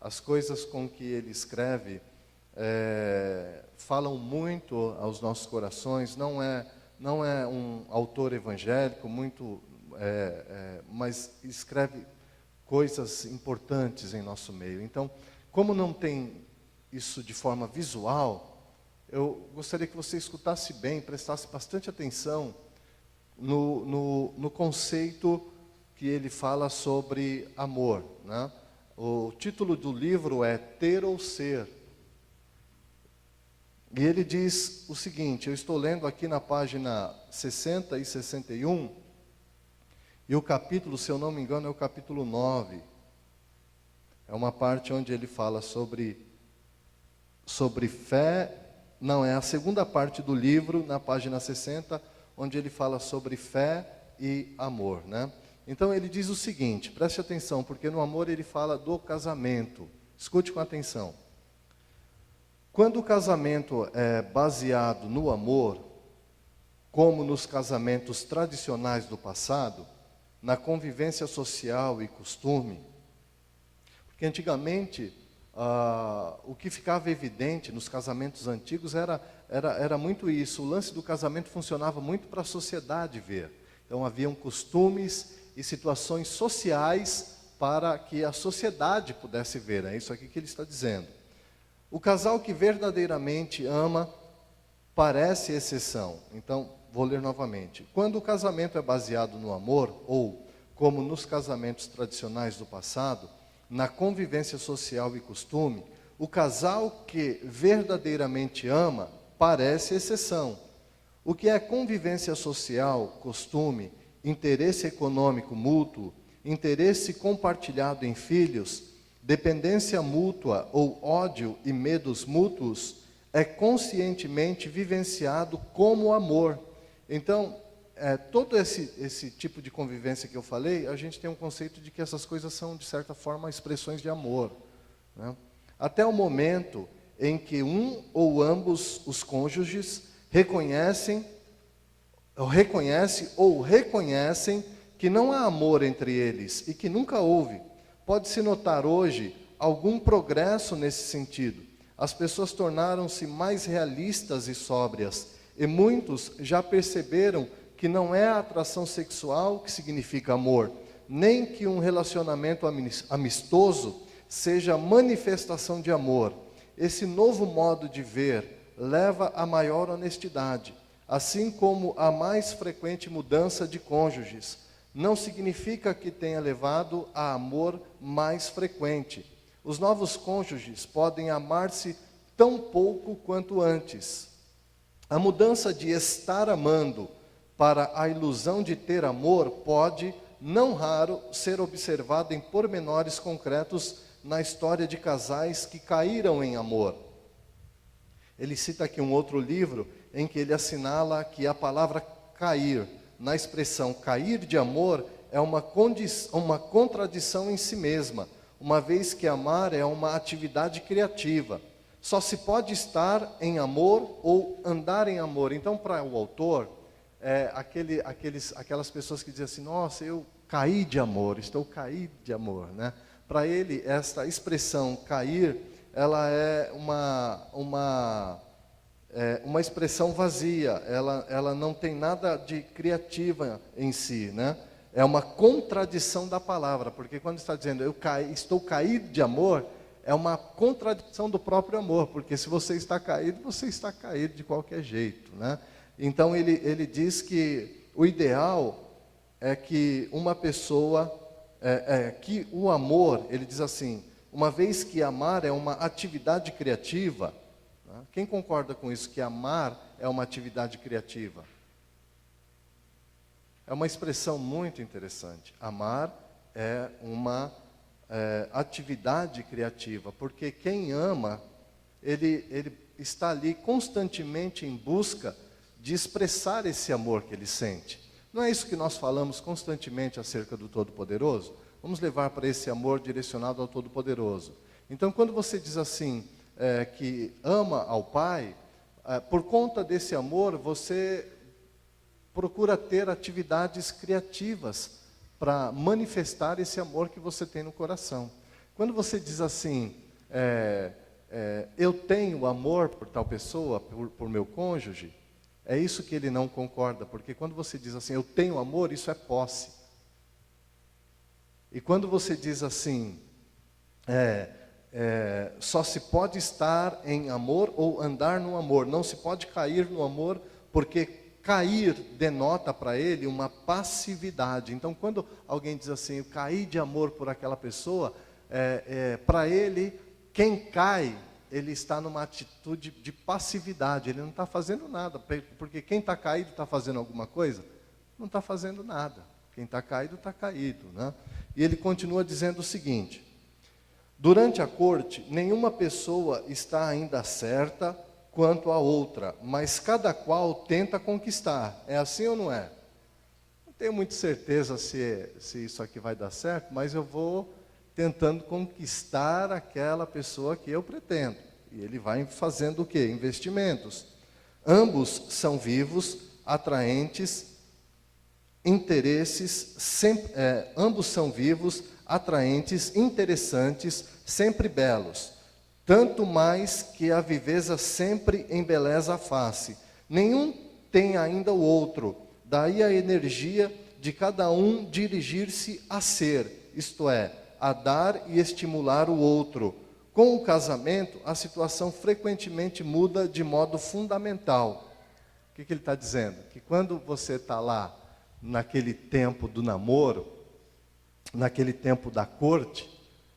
as coisas com que ele escreve falam muito aos nossos corações. Não é um autor evangélico, mas escreve coisas importantes em nosso meio. Então, como não tem isso de forma visual, eu gostaria que você escutasse bem, prestasse bastante atenção no conceito que ele fala sobre amor, né? O título do livro é Ter ou Ser. E ele diz o seguinte, eu estou lendo aqui na página 60 e 61, e o capítulo, se eu não me engano, é o capítulo 9. É uma parte onde ele fala sobre fé. Não, é a segunda parte do livro, na página 60, onde ele fala sobre fé e amor, né? Então ele diz o seguinte, preste atenção, porque no amor ele fala do casamento. Escute com atenção. Quando o casamento é baseado no amor, como nos casamentos tradicionais do passado, na convivência social e costume, porque antigamente o que ficava evidente nos casamentos antigos era muito isso. O lance do casamento funcionava muito para a sociedade ver. Então haviam costumes e situações sociais para que a sociedade pudesse ver. É isso aqui que ele está dizendo. O casal que verdadeiramente ama parece exceção. Então, vou ler novamente. Quando o casamento é baseado no amor, ou como nos casamentos tradicionais do passado, na convivência social e costume, o casal que verdadeiramente ama parece exceção. O que é convivência social, costume, interesse econômico mútuo, interesse compartilhado em filhos, dependência mútua ou ódio e medos mútuos, é conscientemente vivenciado como amor. Então, todo esse tipo de convivência que eu falei, a gente tem um conceito de que essas coisas são, de certa forma, expressões de amor, né? Até o momento em que um ou ambos os cônjuges reconhecem que não há amor entre eles e que nunca houve. Pode-se notar hoje algum progresso nesse sentido. As pessoas tornaram-se mais realistas e sóbrias, e muitos já perceberam que não é a atração sexual que significa amor, nem que um relacionamento amistoso seja manifestação de amor. Esse novo modo de ver leva a maior honestidade, assim como a mais frequente mudança de cônjuges. Não significa que tenha levado a amor mais frequente. Os novos cônjuges podem amar-se tão pouco quanto antes. A mudança de estar amando para a ilusão de ter amor pode, não raro, ser observada em pormenores concretos na história de casais que caíram em amor. Ele cita aqui um outro livro em que ele assinala que a palavra cair, na expressão cair de amor, é uma contradição em si mesma, uma vez que amar é uma atividade criativa. Só se pode estar em amor ou andar em amor. Então, para o autor, aquelas pessoas que dizem assim, nossa, eu caí de amor, estou caído de amor, né? Para ele, esta expressão cair, ela é uma expressão vazia, ela não tem nada de criativa em si, né? É uma contradição da palavra, porque quando está dizendo estou caído de amor, é uma contradição do próprio amor, porque se você está caído de qualquer jeito, né? Então ele diz que o ideal é que uma pessoa, que o amor, ele diz assim, uma vez que amar é uma atividade criativa, né? Quem concorda com isso, que amar é uma atividade criativa? É uma expressão muito interessante. Amar é uma atividade criativa, porque quem ama, ele está ali constantemente em busca de expressar esse amor que ele sente. Não é isso que nós falamos constantemente acerca do Todo-Poderoso? Vamos levar para esse amor direcionado ao Todo-Poderoso. Então, quando você diz assim, que ama ao Pai, por conta desse amor, você procura ter atividades criativas para manifestar esse amor que você tem no coração. Quando você diz assim, eu tenho amor por tal pessoa, por meu cônjuge, é isso que ele não concorda, porque quando você diz assim, eu tenho amor, isso é posse. E quando você diz assim, só se pode estar em amor ou andar no amor, não se pode cair no amor, porque cair denota para ele uma passividade. Então, quando alguém diz assim, eu caí de amor por aquela pessoa, para ele, quem cai, ele está numa atitude de passividade, ele não está fazendo nada, porque quem está caído está fazendo alguma coisa? Não está fazendo nada. Quem está caído, está caído, né? E ele continua dizendo o seguinte, durante a corte, nenhuma pessoa está ainda certa quanto a outra, mas cada qual tenta conquistar. É assim ou não é? Não tenho muita certeza se isso aqui vai dar certo, mas eu vou tentando conquistar aquela pessoa que eu pretendo. E ele vai fazendo o quê? Investimentos. Ambos são vivos, atraentes, ambos são vivos, atraentes, interessantes, sempre belos. Tanto mais que a viveza sempre embeleza a face. Nenhum tem ainda o outro. Daí a energia de cada um dirigir-se a ser, isto é, a dar e estimular o outro. Com o casamento, a situação frequentemente muda de modo fundamental. O que ele está dizendo? Que quando você está lá, naquele tempo do namoro, naquele tempo da corte,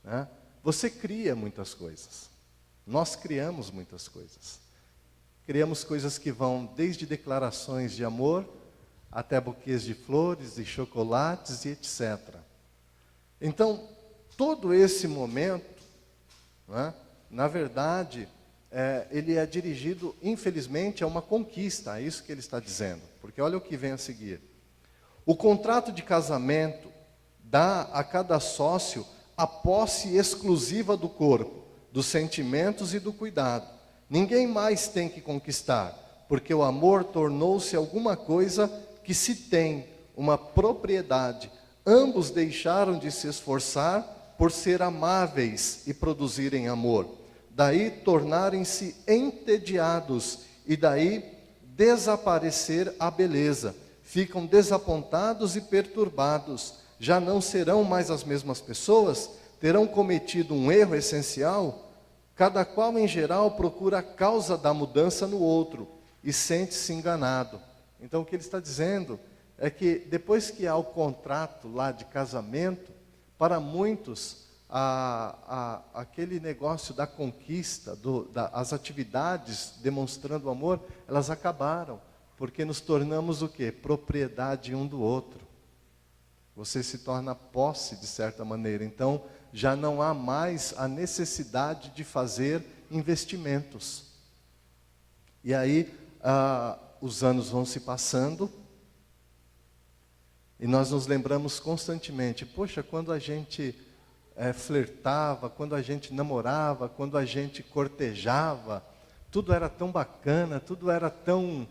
né, você cria muitas coisas. Nós criamos muitas coisas. Criamos coisas que vão desde declarações de amor, até buquês de flores e chocolates e etc. Então, todo esse momento, né, na verdade, ele é dirigido, infelizmente, a uma conquista, é isso que ele está dizendo. Porque olha o que vem a seguir. O contrato de casamento dá a cada sócio a posse exclusiva do corpo, dos sentimentos e do cuidado. Ninguém mais tem que conquistar, porque o amor tornou-se alguma coisa que se tem, uma propriedade. Ambos deixaram de se esforçar por ser amáveis e produzirem amor. Daí tornarem-se entediados e daí desaparecer a beleza. Ficam desapontados e perturbados. Já não serão mais as mesmas pessoas? Terão cometido um erro essencial? Cada qual, em geral, procura a causa da mudança no outro e sente-se enganado. Então, o que ele está dizendo é que depois que há o contrato lá de casamento, para muitos, aquele negócio da conquista, as atividades demonstrando amor, elas acabaram, porque nos tornamos o quê? Propriedade um do outro. Você se torna posse de certa maneira, então já não há mais a necessidade de fazer investimentos. E aí, os anos vão se passando, e nós nos lembramos constantemente, poxa, quando a gente flertava, quando a gente namorava, quando a gente cortejava, tudo era tão bacana, tudo era tão...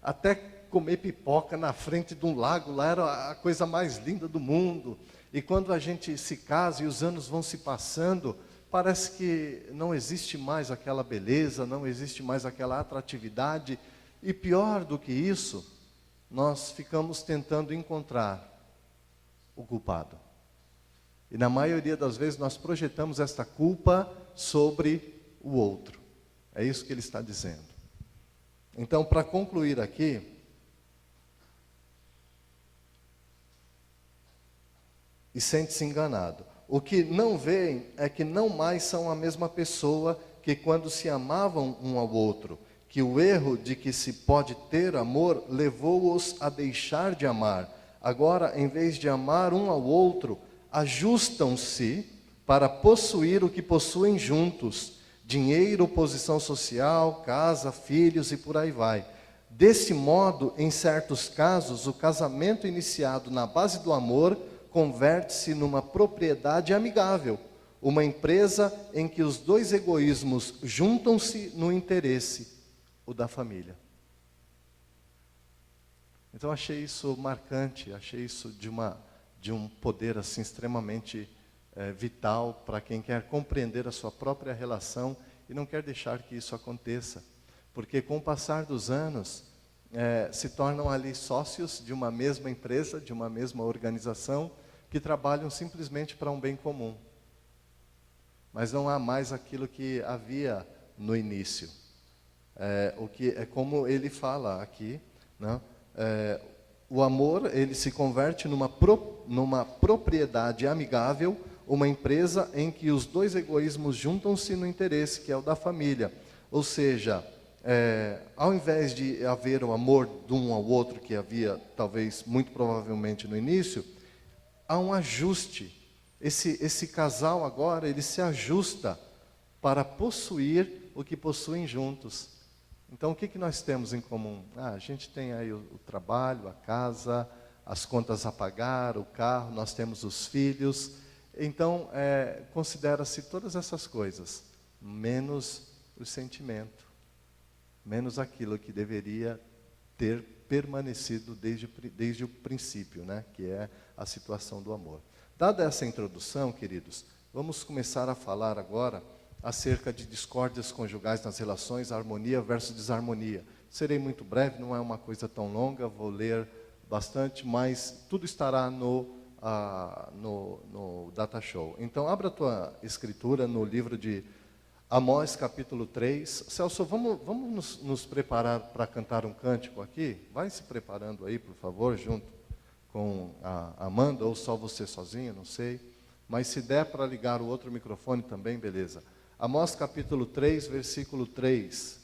até comer pipoca na frente de um lago, lá era a coisa mais linda do mundo. E quando a gente se casa e os anos vão se passando, parece que não existe mais aquela beleza, não existe mais aquela atratividade. E pior do que isso, nós ficamos tentando encontrar o culpado. E na maioria das vezes nós projetamos esta culpa sobre o outro. É isso que ele está dizendo. Então, para concluir aqui, e sente-se enganado. O que não veem é que não mais são a mesma pessoa que quando se amavam um ao outro, que o erro de que se pode ter amor levou-os a deixar de amar. Agora, em vez de amar um ao outro, ajustam-se para possuir o que possuem juntos: dinheiro, posição social, casa, filhos e por aí vai. Desse modo, em certos casos, o casamento iniciado na base do amor converte-se numa propriedade amigável, uma empresa em que os dois egoísmos juntam-se no interesse, o da família. Então achei isso marcante, achei isso de um poder assim extremamente vital para quem quer compreender a sua própria relação e não quer deixar que isso aconteça. Porque com o passar dos anos, se tornam ali sócios de uma mesma empresa, de uma mesma organização, que trabalham simplesmente para um bem comum. Mas não há mais aquilo que havia no início. O que é como ele fala aqui, né? O amor, ele se converte numa propriedade amigável, uma empresa em que os dois egoísmos juntam-se no interesse, que é o da família. Ou seja, ao invés de haver o amor de um ao outro, que havia, talvez, muito provavelmente no início, há um ajuste. Esse casal agora, ele se ajusta para possuir o que possuem juntos. Então, o que nós temos em comum? A gente tem aí o trabalho, a casa, as contas a pagar, o carro, nós temos os filhos. Então, considera-se todas essas coisas, menos o sentimento, menos aquilo que deveria ter permanecido desde o princípio, né? Que é a situação do amor. Dada essa introdução, queridos, vamos começar a falar agora acerca de discórdias conjugais nas relações, harmonia versus desarmonia. Serei muito breve, não é uma coisa tão longa, vou ler bastante, mas tudo estará no Data Show. Então, abra a tua escritura no livro de Amós, capítulo 3. Celso, vamos nos preparar para cantar um cântico aqui? Vai se preparando aí, por favor, junto com a Amanda, ou só você sozinho, não sei. Mas se der para ligar o outro microfone também, beleza. Amós capítulo 3, versículo 3.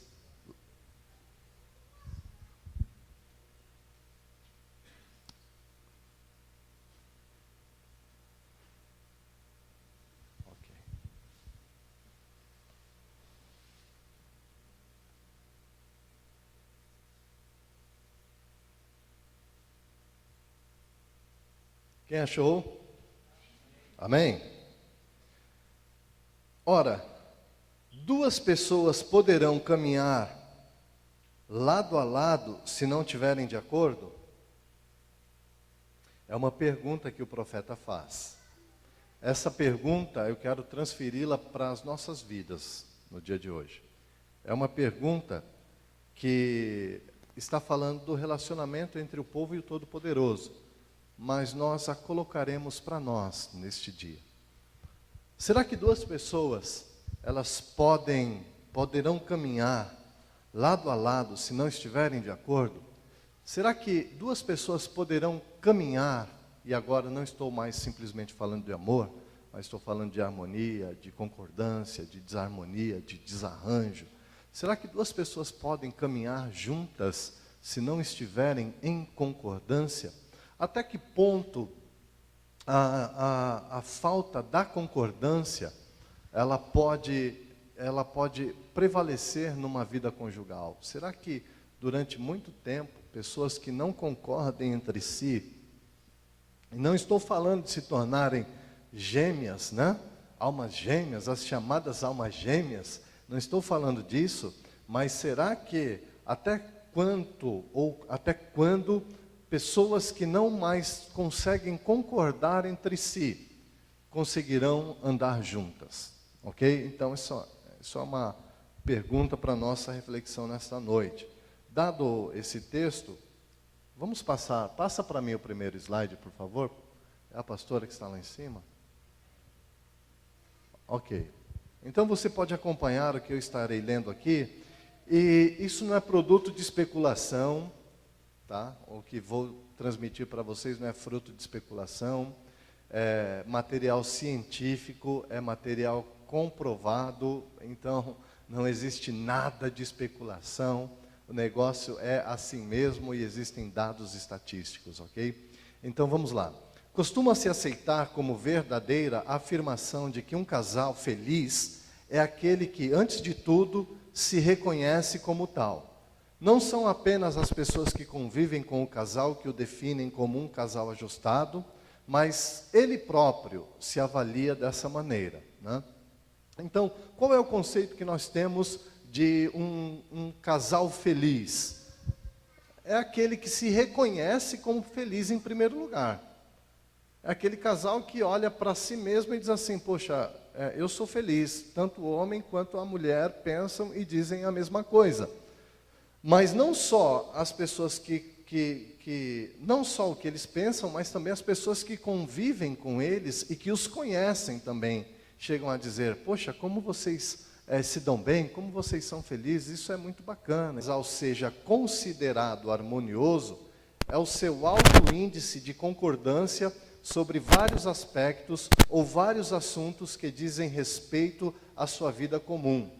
Ok. Quem achou? Amém? Ora, duas pessoas poderão caminhar lado a lado se não tiverem de acordo? É uma pergunta que o profeta faz. Essa pergunta eu quero transferi-la para as nossas vidas no dia de hoje. É uma pergunta que está falando do relacionamento entre o povo e o Todo-Poderoso, mas nós a colocaremos para nós neste dia. Será que duas pessoas elas poderão caminhar lado a lado se não estiverem de acordo? Será que duas pessoas poderão caminhar, e agora não estou mais simplesmente falando de amor, mas estou falando de harmonia, de concordância, de desarmonia, de desarranjo. Será que duas pessoas podem caminhar juntas se não estiverem em concordância? Até que ponto a falta da concordância ela pode prevalecer numa vida conjugal? Será que durante muito tempo, pessoas que não concordem entre si, e não estou falando de se tornarem gêmeas, né? Almas gêmeas, as chamadas almas gêmeas, não estou falando disso, mas será que até quando pessoas que não mais conseguem concordar entre si conseguirão andar juntas? Ok? Então, isso é uma pergunta para a nossa reflexão nesta noite. Dado esse texto, passa para mim o primeiro slide, por favor. É a pastora que está lá em cima? Ok. Então, você pode acompanhar o que eu estarei lendo aqui. E isso não é produto de especulação, tá? O que vou transmitir para vocês não é fruto de especulação. É material científico, é material comprovado, então não existe nada de especulação, o negócio é assim mesmo e existem dados estatísticos, ok? Então vamos lá. Costuma-se aceitar como verdadeira a afirmação de que um casal feliz é aquele que, antes de tudo, se reconhece como tal. Não são apenas as pessoas que convivem com o casal que o definem como um casal ajustado, mas ele próprio se avalia dessa maneira, né? Então, qual é o conceito que nós temos de um casal feliz? É aquele que se reconhece como feliz em primeiro lugar. É aquele casal que olha para si mesmo e diz assim, poxa, eu sou feliz. Tanto o homem quanto a mulher pensam e dizem a mesma coisa. Mas não só as pessoas não só o que eles pensam, mas também as pessoas que convivem com eles e que os conhecem também, chegam a dizer, poxa, como vocês se dão bem, como vocês são felizes, isso é muito bacana. Ou seja, considerado harmonioso, é o seu alto índice de concordância sobre vários aspectos ou vários assuntos que dizem respeito à sua vida comum.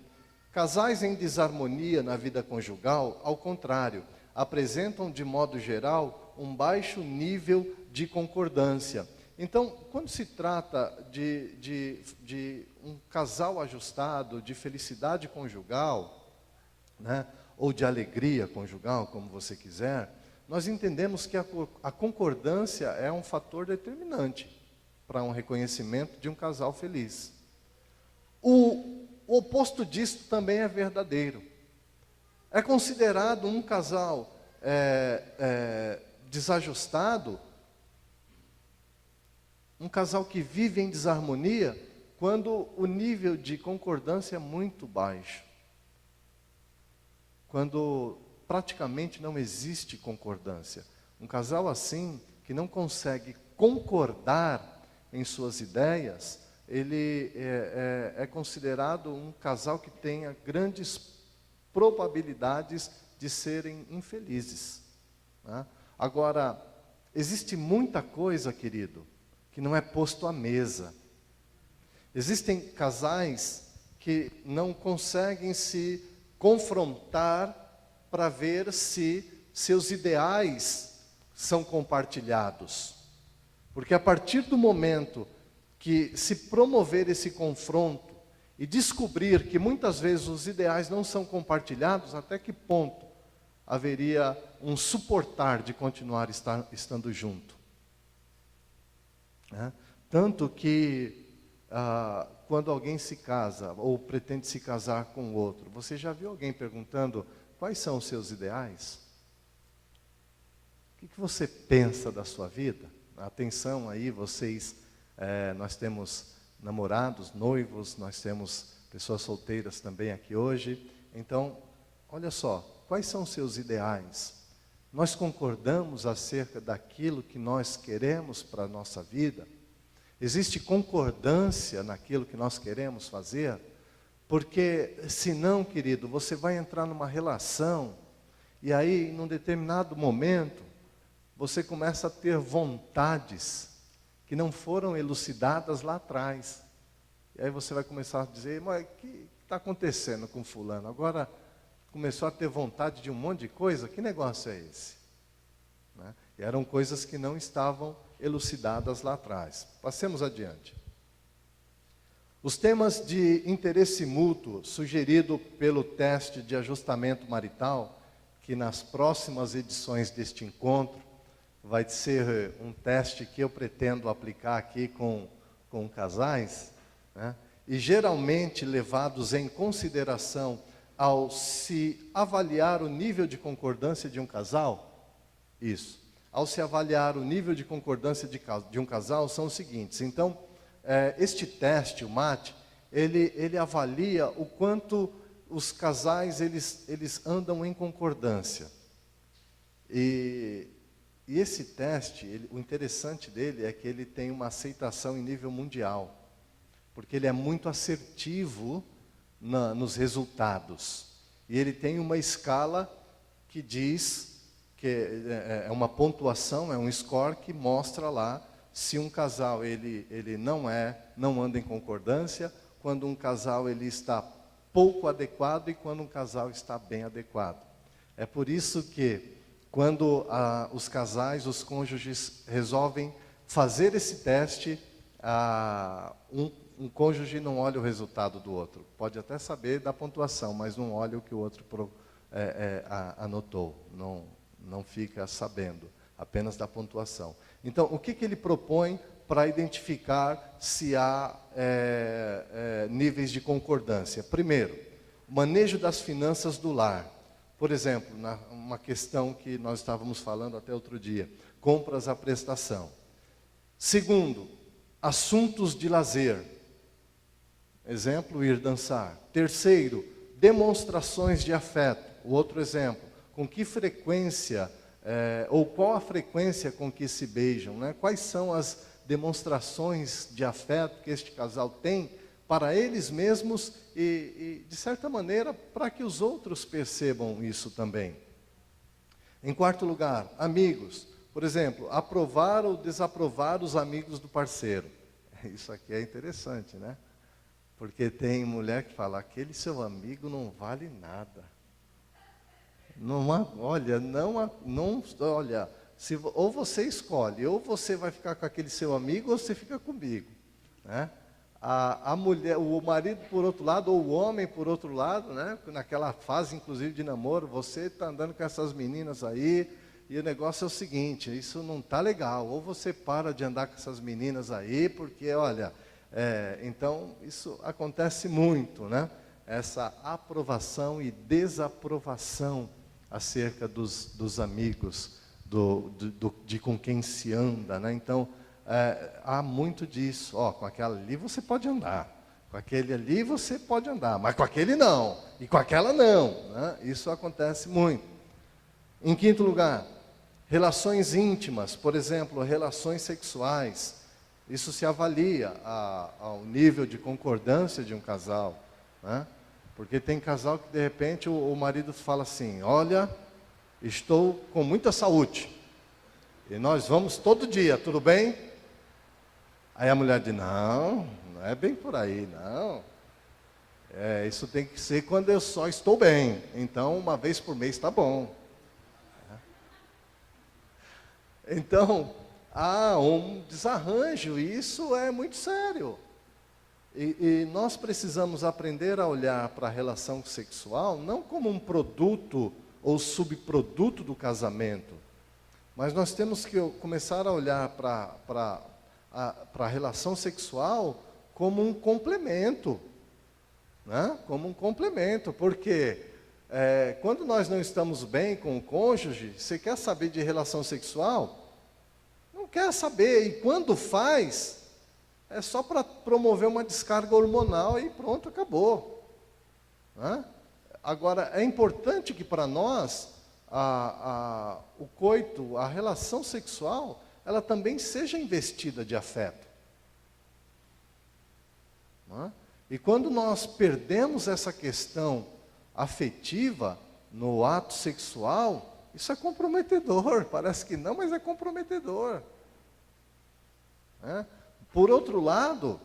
Casais em desarmonia na vida conjugal, ao contrário, apresentam de modo geral um baixo nível de concordância. Então, quando se trata de um casal ajustado, de felicidade conjugal, né, ou de alegria conjugal, como você quiser, nós entendemos que a concordância é um fator determinante para um reconhecimento de um casal feliz. O oposto disso também é verdadeiro. É considerado um casal desajustado, um casal que vive em desarmonia, quando o nível de concordância é muito baixo. Quando praticamente não existe concordância. Um casal assim, que não consegue concordar em suas ideias, ele é considerado um casal que tenha grandes probabilidades de serem infelizes. Né? Agora, existe muita coisa, querido, que não é posto à mesa. Existem casais que não conseguem se confrontar para ver se seus ideais são compartilhados. Porque a partir do momento que se promover esse confronto e descobrir que muitas vezes os ideais não são compartilhados, até que ponto haveria um suportar de continuar estando junto? Né? Tanto que quando alguém se casa ou pretende se casar com outro, você já viu alguém perguntando quais são os seus ideais? O que você pensa da sua vida? Atenção aí, vocês, nós temos namorados, noivos, nós temos pessoas solteiras também aqui hoje. Então, olha só, quais são os seus ideais? Nós concordamos acerca daquilo que nós queremos para a nossa vida? Existe concordância naquilo que nós queremos fazer? Porque, senão, querido, você vai entrar numa relação e aí, num determinado momento, você começa a ter vontades que não foram elucidadas lá atrás. E aí você vai começar a dizer, mas o que está acontecendo com fulano? Agora começou a ter vontade de um monte de coisa, que negócio é esse? Né? E eram coisas que não estavam elucidadas lá atrás. Passemos adiante. Os temas de interesse mútuo sugerido pelo teste de ajustamento marital, que nas próximas edições deste encontro, vai ser um teste que eu pretendo aplicar aqui com casais, né? E geralmente levados em consideração ao se avaliar o nível de concordância de um casal, ao se avaliar o nível de concordância de um casal, são os seguintes. Então, este teste, o MAT, ele avalia o quanto os casais eles andam em concordância. E esse teste, o interessante dele é que ele tem uma aceitação em nível mundial, porque ele é muito assertivo nos resultados. E ele tem uma escala que diz, que é uma pontuação, é um score que mostra lá se um casal ele não anda em concordância, quando um casal ele está pouco adequado e quando um casal está bem adequado. É por isso que quando os casais, os cônjuges resolvem fazer esse teste, um cônjuge não olha o resultado do outro. Pode até saber da pontuação, mas não olha o que o outro anotou. Não fica sabendo, apenas da pontuação. Então, o que ele propõe para identificar se há níveis de concordância? Primeiro, manejo das finanças do lar. Por exemplo, uma questão que nós estávamos falando até outro dia, compras à prestação. Segundo, assuntos de lazer. Exemplo, ir dançar. Terceiro, demonstrações de afeto. O outro exemplo, com que frequência, ou qual a frequência com que se beijam, né? Quais são as demonstrações de afeto que este casal tem para eles mesmos e de certa maneira, para que os outros percebam isso também. Em quarto lugar, amigos. Por exemplo, aprovar ou desaprovar os amigos do parceiro. Isso aqui é interessante, né? Porque tem mulher que fala, aquele seu amigo não vale nada. Olha, ou você escolhe, ou você vai ficar com aquele seu amigo, ou você fica comigo, né? A mulher, o marido por outro lado, ou o homem por outro lado, né? Naquela fase inclusive de namoro, você está andando com essas meninas aí, e o negócio é o seguinte, isso não está legal, ou você para de andar com essas meninas aí, porque olha, então isso acontece muito, né? Essa aprovação e desaprovação acerca dos amigos, de com quem se anda, né? Então, há muito disso. Com aquela ali você pode andar, com aquele ali você pode andar, mas com aquele não, e com aquela não, né? Isso acontece muito. Em quinto lugar, relações íntimas, por exemplo, relações sexuais. Isso se avalia ao nível de concordância de um casal, né? Porque tem casal que de repente o marido fala assim, olha, estou com muita saúde, e nós vamos todo dia, tudo bem? Aí a mulher diz, não é bem por aí, não. Isso tem que ser quando eu só estou bem, então uma vez por mês está bom. Então, há um desarranjo, e isso é muito sério. E nós precisamos aprender a olhar para a relação sexual não como um produto ou subproduto do casamento, mas nós temos que começar a olhar para a relação sexual como um complemento, né? Como um complemento, porque quando nós não estamos bem com o cônjuge, você quer saber de relação sexual? Não quer saber, e quando faz, é só para promover uma descarga hormonal e pronto, acabou, né? Agora, é importante que para nós, o coito, a relação sexual, ela também seja investida de afeto, né? E quando nós perdemos essa questão afetiva no ato sexual, isso é comprometedor. Parece que não, mas é comprometedor, né? Por outro lado,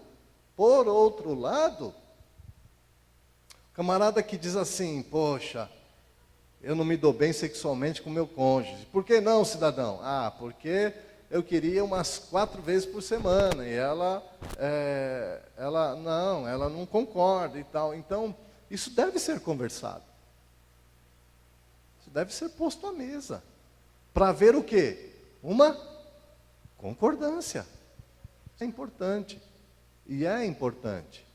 camarada que diz assim, poxa, eu não me dou bem sexualmente com meu cônjuge. Por que não, cidadão? Porque eu queria umas 4 vezes por semana, e ela não concorda e tal. Então, isso deve ser conversado. Isso deve ser posto à mesa. Para ver o quê? Uma concordância. É importante. E é importante,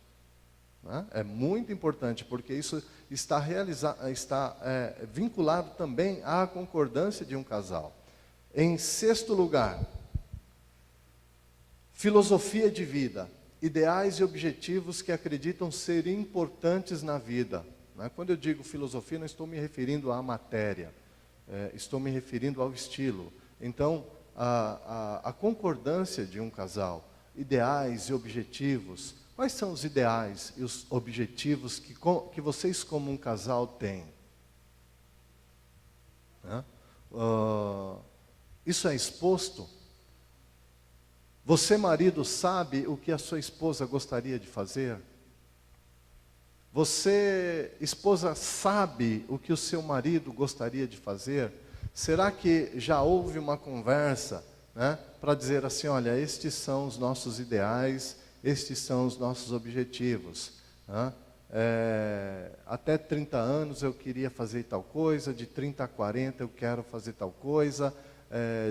né? É muito importante, porque isso está vinculado também à concordância de um casal. Em sexto lugar, filosofia de vida, ideais e objetivos que acreditam ser importantes na vida, né? Quando eu digo filosofia, não estou me referindo à matéria, estou me referindo ao estilo. Então, a concordância de um casal, ideais e objetivos. Quais são os ideais e os objetivos que vocês como um casal têm? Né? Isso é exposto? Você, marido, sabe o que a sua esposa gostaria de fazer? Você, esposa, sabe o que o seu marido gostaria de fazer? Será que já houve uma conversa, né, para dizer assim, olha, estes são os nossos ideais, estes são os nossos objetivos, né? Até 30 anos eu queria fazer tal coisa, de 30 a 40 eu quero fazer tal coisa,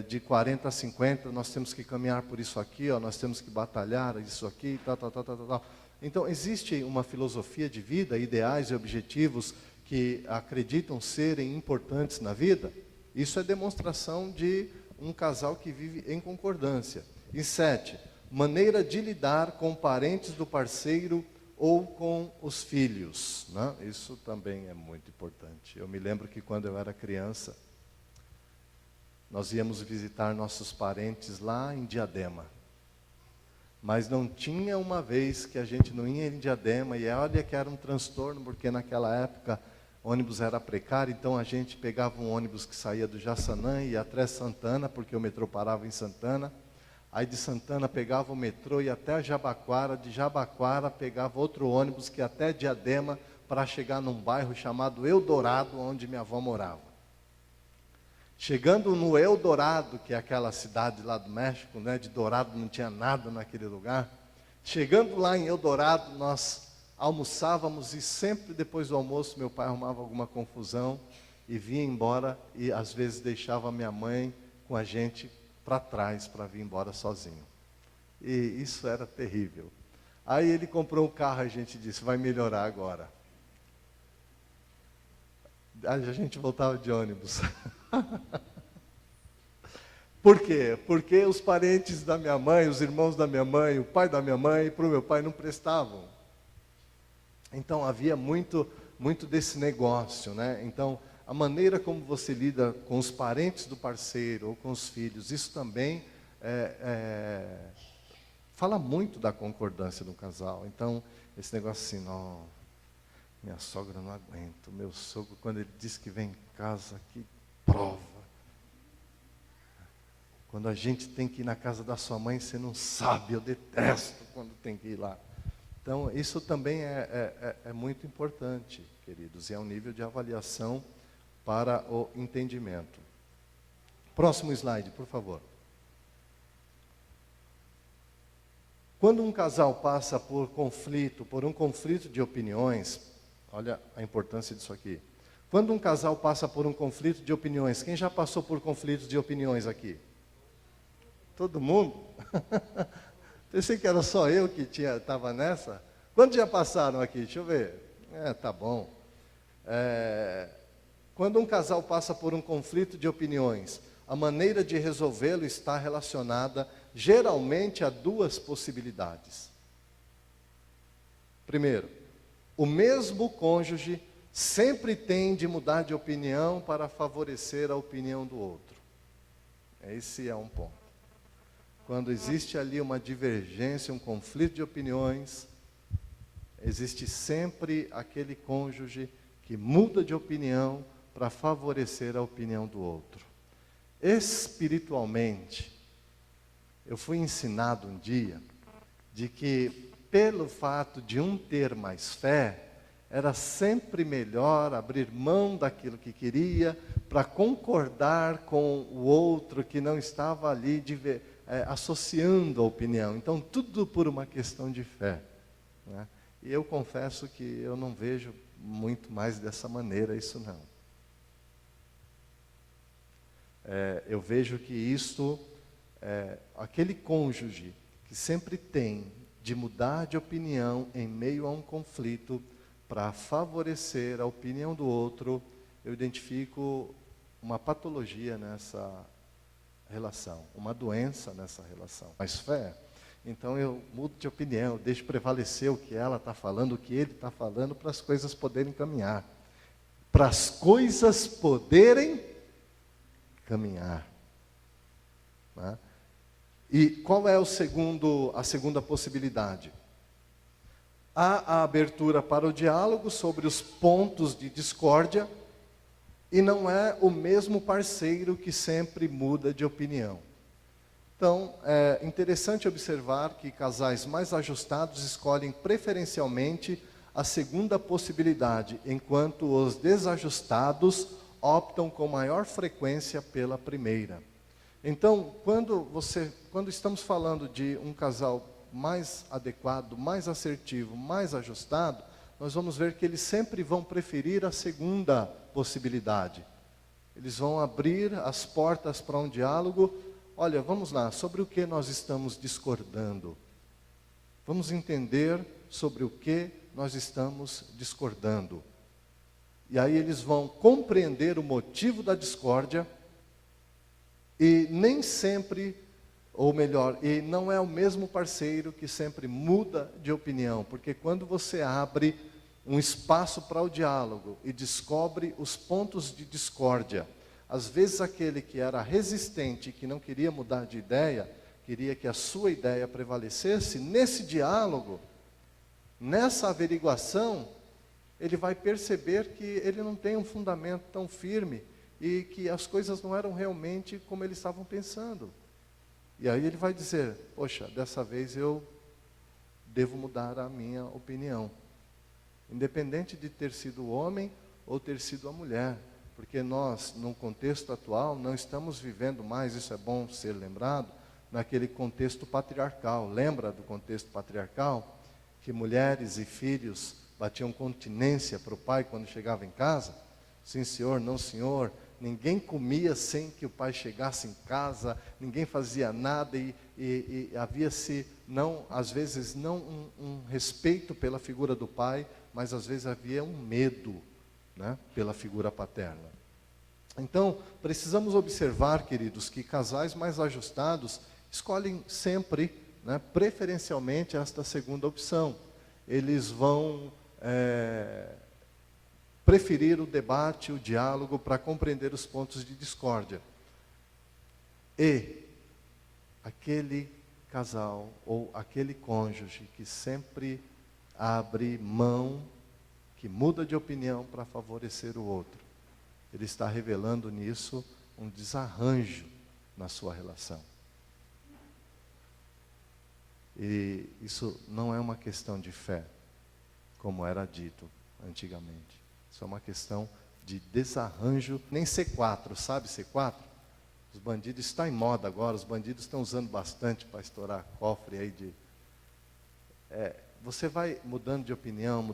de 40 a 50 nós temos que caminhar por isso aqui, nós temos que batalhar isso aqui, tal. Então, existe uma filosofia de vida, ideais e objetivos que acreditam serem importantes na vida. Isso é demonstração de um casal que vive em concordância. E 7, maneira de lidar com parentes do parceiro ou com os filhos, né? Isso também é muito importante. Eu me lembro que quando eu era criança, nós íamos visitar nossos parentes lá em Diadema. Mas não tinha uma vez que a gente não ia em Diadema, e olha que era um transtorno, porque naquela época o ônibus era precário, então a gente pegava um ônibus que saía do Jaçanã e ia até Santana, porque o metrô parava em Santana. Aí de Santana pegava o metrô e ia até Jabaquara, de Jabaquara pegava outro ônibus que ia até Diadema para chegar num bairro chamado Eldorado, onde minha avó morava. Chegando no Eldorado, que é aquela cidade lá do México, né, de Dourado não tinha nada naquele lugar. Chegando lá em Eldorado, nós almoçávamos e sempre depois do almoço meu pai arrumava alguma confusão e vinha embora e às vezes deixava minha mãe com a gente para trás para vir embora sozinho. E isso era terrível. Aí ele comprou um carro e a gente disse, vai melhorar agora. Aí a gente voltava de ônibus. Por quê? Porque os parentes da minha mãe, os irmãos da minha mãe, o pai da minha mãe, para o meu pai não prestavam. Então havia muito desse negócio, né? Então a maneira como você lida com os parentes do parceiro ou com os filhos, isso também fala muito da concordância do casal. Então esse negócio assim, não, minha sogra não aguenta, meu sogro quando ele diz que vem em casa, que prova. Quando a gente tem que ir na casa da sua mãe, você não sabe, eu detesto quando tem que ir lá. Então, isso também é muito importante, queridos, e é um nível de avaliação para o entendimento. Próximo slide, por favor. Quando um casal passa por um conflito de opiniões, olha a importância disso aqui. Quando um casal passa por um conflito de opiniões, quem já passou por conflitos de opiniões aqui? Todo mundo? Pensei que era só eu que estava nessa. Quantos já passaram aqui? Deixa eu ver. Tá bom. Quando um casal passa por um conflito de opiniões, a maneira de resolvê-lo está relacionada geralmente a duas possibilidades. Primeiro, o mesmo cônjuge sempre tem de mudar de opinião para favorecer a opinião do outro. Esse é um ponto. Quando existe ali uma divergência, um conflito de opiniões, existe sempre aquele cônjuge que muda de opinião para favorecer a opinião do outro. Espiritualmente, eu fui ensinado um dia de que, pelo fato de um ter mais fé, era sempre melhor abrir mão daquilo que queria para concordar com o outro que não estava ali associando a opinião. Então, tudo por uma questão de fé, né? E eu confesso que eu não vejo muito mais dessa maneira isso não. Eu vejo que isto, aquele cônjuge que sempre tem de mudar de opinião em meio a um conflito para favorecer a opinião do outro, eu identifico uma patologia nessa relação, uma doença nessa relação. Mas fé, então eu mudo de opinião, eu deixo prevalecer o que ela está falando, o que ele está falando, para as coisas poderem caminhar. Para as coisas poderem caminhar. Né? E qual é a segunda possibilidade? Há a abertura para o diálogo sobre os pontos de discórdia, e não é o mesmo parceiro que sempre muda de opinião. Então, é interessante observar que casais mais ajustados escolhem preferencialmente a segunda possibilidade, enquanto os desajustados optam com maior frequência pela primeira. Então, quando estamos falando de um casal mais adequado, mais assertivo, mais ajustado, nós vamos ver que eles sempre vão preferir a segunda possibilidade. Eles vão abrir as portas para um diálogo. Olha, vamos lá, sobre o que nós estamos discordando? Vamos entender sobre o que nós estamos discordando. E aí eles vão compreender o motivo da discórdia e nem sempre Ou melhor, e não é o mesmo parceiro que sempre muda de opinião, porque quando você abre um espaço para o diálogo e descobre os pontos de discórdia, às vezes aquele que era resistente, que não queria mudar de ideia, queria que a sua ideia prevalecesse, nesse diálogo, nessa averiguação, ele vai perceber que ele não tem um fundamento tão firme e que as coisas não eram realmente como eles estavam pensando. E aí ele vai dizer, poxa, dessa vez eu devo mudar a minha opinião. Independente de ter sido o homem ou ter sido a mulher. Porque nós, no contexto atual, não estamos vivendo mais, isso é bom ser lembrado, naquele contexto patriarcal. Lembra do contexto patriarcal? Que mulheres e filhos batiam continência para o pai quando chegava em casa? Sim, senhor, não, senhor. Ninguém comia sem que o pai chegasse em casa, ninguém fazia nada e havia-se, não, às vezes, não um respeito pela figura do pai, mas às vezes havia um medo, né, pela figura paterna. Então, precisamos observar, queridos, que casais mais ajustados escolhem sempre, né, preferencialmente esta segunda opção. Eles vão preferir o debate, o diálogo, para compreender os pontos de discórdia. E aquele casal ou aquele cônjuge que sempre abre mão, que muda de opinião para favorecer o outro, ele está revelando nisso um desarranjo na sua relação. E isso não é uma questão de fé, como era dito antigamente. Isso é uma questão de desarranjo, nem C4, sabe C4? Os bandidos, está em moda agora, os bandidos estão usando bastante para estourar cofre aí de... você vai mudando de opinião,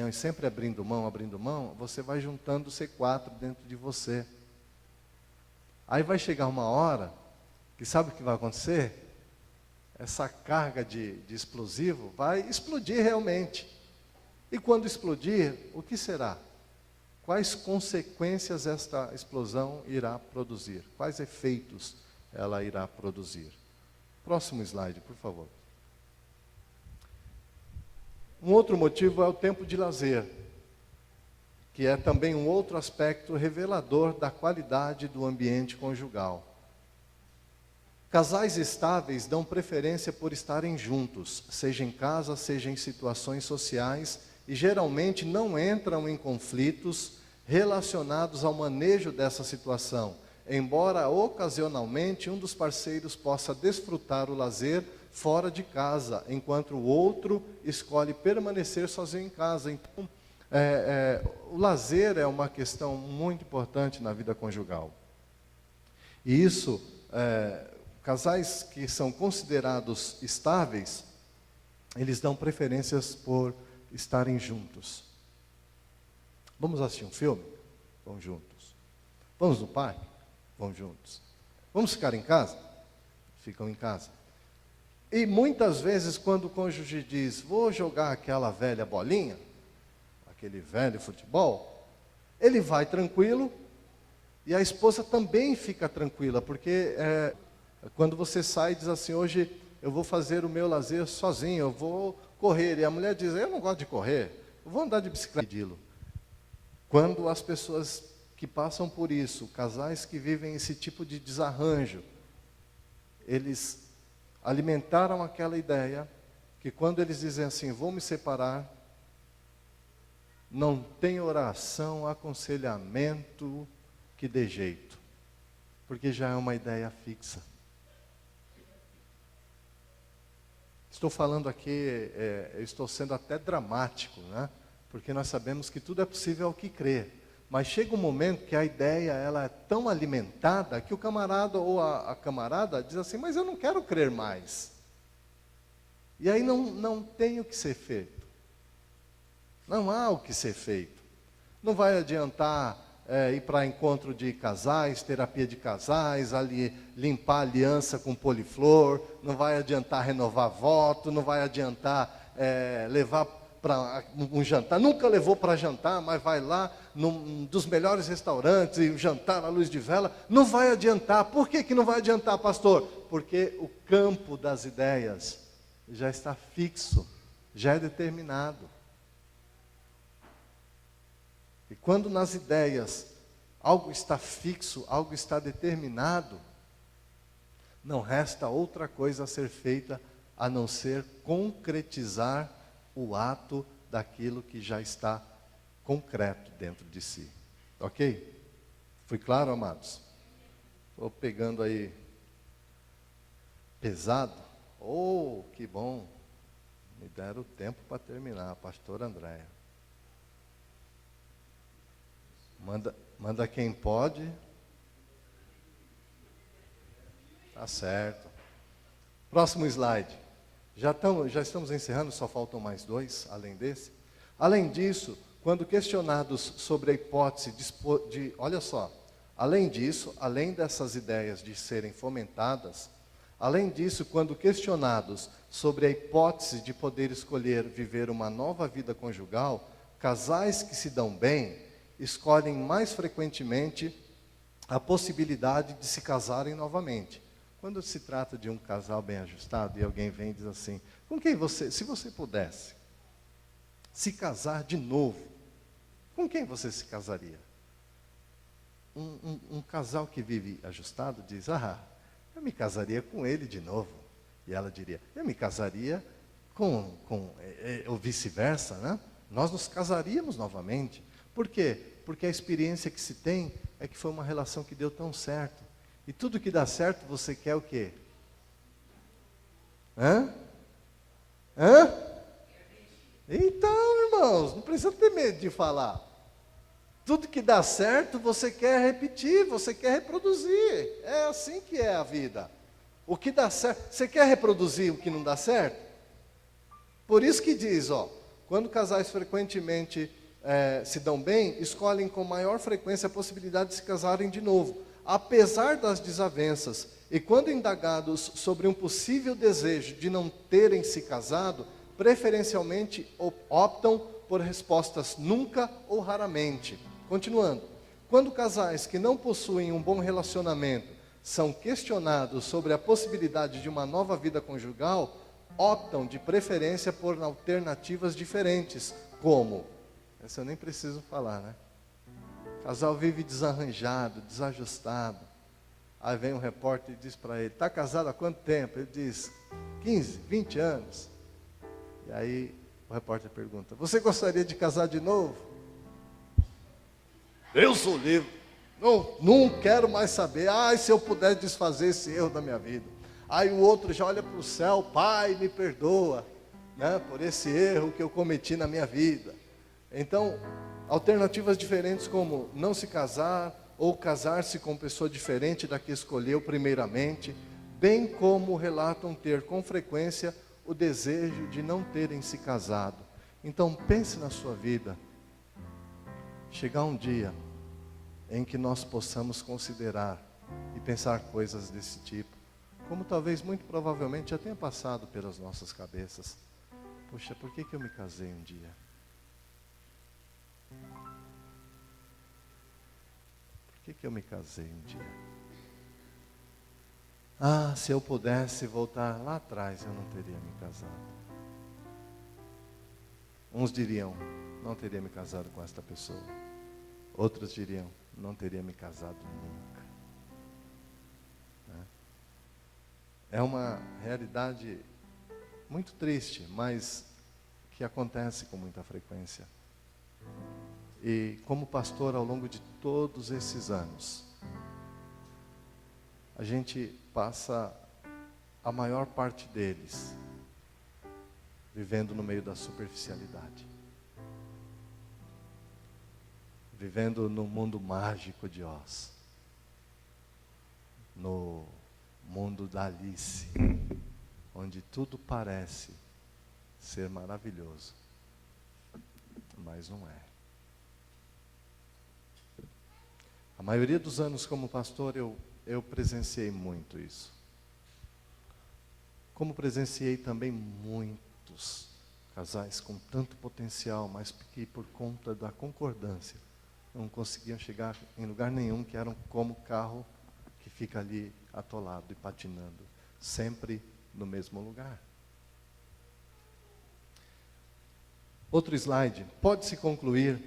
e sempre abrindo mão, você vai juntando C4 dentro de você. Aí vai chegar uma hora, que sabe o que vai acontecer? Essa carga de explosivo vai explodir realmente. E quando explodir, o que será? Quais consequências esta explosão irá produzir? Quais efeitos ela irá produzir? Próximo slide, por favor. Um outro motivo é o tempo de lazer, que é também um outro aspecto revelador da qualidade do ambiente conjugal. Casais estáveis dão preferência por estarem juntos, seja em casa, seja em situações sociais, e geralmente não entram em conflitos relacionados ao manejo dessa situação, embora ocasionalmente um dos parceiros possa desfrutar o lazer fora de casa, enquanto o outro escolhe permanecer sozinho em casa. Então, o lazer é uma questão muito importante na vida conjugal. E isso, casais que são considerados estáveis, eles dão preferências por estarem juntos. Vamos assistir um filme? Vamos juntos. Vamos no parque? Vamos juntos. Vamos ficar em casa? Ficam em casa. E muitas vezes quando o cônjuge diz, vou jogar aquela velha bolinha, aquele velho futebol, ele vai tranquilo e a esposa também fica tranquila, porque quando você sai e diz assim, hoje eu vou fazer o meu lazer sozinho, eu vou correr, e a mulher diz, eu não gosto de correr, eu vou andar de bicicleta. Quando as pessoas que passam por isso, casais que vivem esse tipo de desarranjo, eles alimentaram aquela ideia que quando eles dizem assim, vou me separar, não tem oração, aconselhamento que dê jeito, porque já é uma ideia fixa. Estou falando aqui, eu estou sendo até dramático, né? Porque nós sabemos que tudo é possível ao que crê. Mas chega um momento que a ideia ela é tão alimentada que o camarada ou a camarada diz assim, mas eu não quero crer mais. E aí não tem o que ser feito. Não há o que ser feito. Não vai adiantar ir para encontro de casais, terapia de casais, limpar aliança com poliflor, não vai adiantar renovar voto, não vai adiantar levar para um jantar, nunca levou para jantar, mas vai lá num dos melhores restaurantes e jantar à luz de vela, não vai adiantar. Por que não vai adiantar, pastor? Porque o campo das ideias já está fixo, já é determinado. E quando nas ideias algo está fixo, algo está determinado, não resta outra coisa a ser feita a não ser concretizar o ato daquilo que já está concreto dentro de si. Ok? Fui claro, amados? Estou pegando aí pesado. Oh, que bom. Me deram o tempo para terminar, pastor Andréia. Manda quem pode. Tá certo. Próximo slide. Já estamos encerrando, só faltam mais 2, além desse. Além disso, quando questionados sobre a hipótese olha só, além disso, além dessas ideias de serem fomentadas, além disso, quando questionados sobre a hipótese de poder escolher viver uma nova vida conjugal, casais que se dão bem escolhem mais frequentemente a possibilidade de se casarem novamente. Quando se trata de um casal bem ajustado e alguém vem e diz assim, com quem se você pudesse se casar de novo, com quem você se casaria? Um casal que vive ajustado diz, eu me casaria com ele de novo. E ela diria, eu me casaria ou vice-versa, né? Nós nos casaríamos novamente. Por quê? Porque a experiência que se tem é que foi uma relação que deu tão certo. E tudo que dá certo, você quer o quê? Hã? Então, irmãos, não precisa ter medo de falar. Tudo que dá certo, você quer repetir, você quer reproduzir. É assim que é a vida. O que dá certo, você quer reproduzir o que não dá certo? Por isso que diz, quando casais frequentemente se dão bem, escolhem com maior frequência a possibilidade de se casarem de novo, apesar das desavenças. E quando indagados sobre um possível desejo de não terem se casado, preferencialmente optam por respostas nunca ou raramente. Continuando, quando casais que não possuem um bom relacionamento são questionados sobre a possibilidade de uma nova vida conjugal, optam de preferência por alternativas diferentes, como, essa eu nem preciso falar, né? O casal vive desarranjado, desajustado. Aí vem um repórter e diz para ele, está casado há quanto tempo? Ele diz, 15, 20 anos. E aí o repórter pergunta, você gostaria de casar de novo? Eu sou livre. Não quero mais saber. Se eu pudesse desfazer esse erro da minha vida. Aí o outro já olha para o céu, Pai, me perdoa, né, por esse erro que eu cometi na minha vida. Então, alternativas diferentes como não se casar ou casar-se com pessoa diferente da que escolheu primeiramente, bem como relatam ter com frequência o desejo de não terem se casado. Então pense na sua vida. Chegar um dia em que nós possamos considerar e pensar coisas desse tipo, como talvez muito provavelmente já tenha passado pelas nossas cabeças. Poxa, por que eu me casei um dia? Por que eu me casei um dia? Se eu pudesse voltar lá atrás, eu não teria me casado. Uns diriam, não teria me casado com esta pessoa. Outros diriam, não teria me casado nunca. É uma realidade muito triste, mas que acontece com muita frequência. E como pastor, ao longo de todos esses anos, a gente passa a maior parte deles vivendo no meio da superficialidade. Vivendo no mundo mágico de Oz. No mundo da Alice, onde tudo parece ser maravilhoso, mas não é. A maioria dos anos como pastor, eu presenciei muito isso. Como presenciei também muitos Casais com tanto potencial, mas que por conta da concordância não conseguiam chegar em lugar nenhum, que eram como carro que fica ali atolado e patinando, sempre no mesmo lugar. Outro slide. Pode-se concluir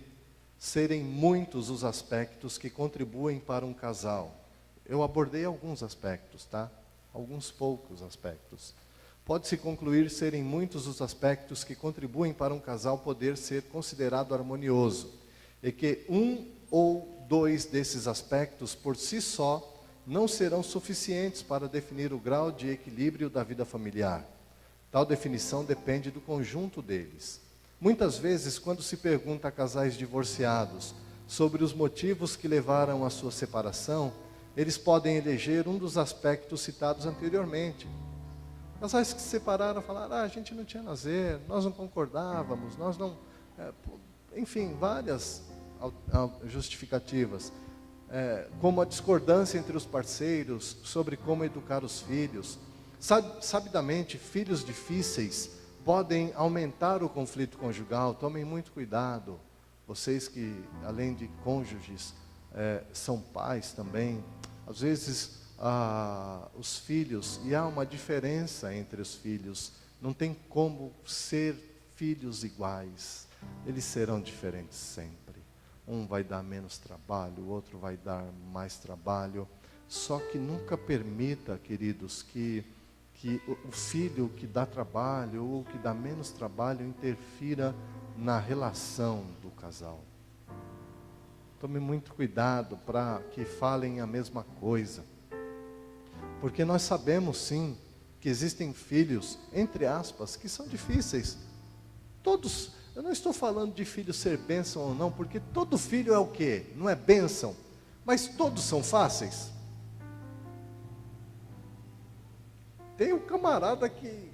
serem muitos os aspectos que contribuem para um casal. Eu abordei alguns aspectos, tá? Alguns poucos aspectos. Pode-se concluir serem muitos os aspectos que contribuem para um casal poder ser considerado harmonioso, e que um ou dois desses aspectos por si só não serão suficientes para definir o grau de equilíbrio da vida familiar. Tal definição depende do conjunto deles. Muitas vezes, quando se pergunta a casais divorciados sobre os motivos que levaram à sua separação, eles podem eleger um dos aspectos citados anteriormente. Casais que se separaram falaram, a gente não tinha lazer, nós não concordávamos, nós não... enfim, várias justificativas. Como a discordância entre os parceiros sobre como educar os filhos. Sabidamente, filhos difíceis podem aumentar o conflito conjugal. Tomem muito cuidado. Vocês que, além de cônjuges, são pais também. Às vezes, os filhos, e há uma diferença entre os filhos, não tem como ser filhos iguais. Eles serão diferentes sempre. Um vai dar menos trabalho, o outro vai dar mais trabalho. Só que nunca permita, queridos, que o filho que dá trabalho ou que dá menos trabalho interfira na relação do casal. Tome muito cuidado para que falem a mesma coisa. Porque nós sabemos sim que existem filhos, entre aspas, que são difíceis. Todos, eu não estou falando de filho ser bênção ou não, porque todo filho é o quê? Não é bênção, mas todos são fáceis. Tem o camarada que